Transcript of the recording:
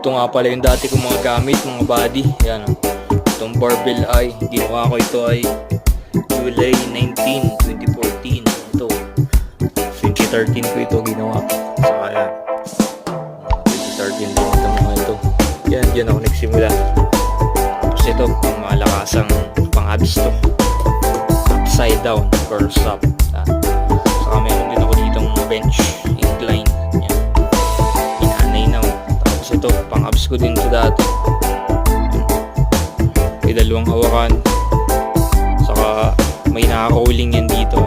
Ito nga pala yung dati kong mga gamit, mga body. Yan o. Itong barbell ay ginawa ko ito ay July 19, 2014. Ito 2013 ko ito ginawa. Saka yan 2013 din ito mga ito. Yan, dyan ako nagsimula. Tapos ito pang malakasang pang abs to, upside down, curls up. Saka meron din ako ditong bench incline. Yan, inanay na. Tapos ito pang abs ko din ito dati. May dalawang hawakan. Saka may naka-rolling yan dito.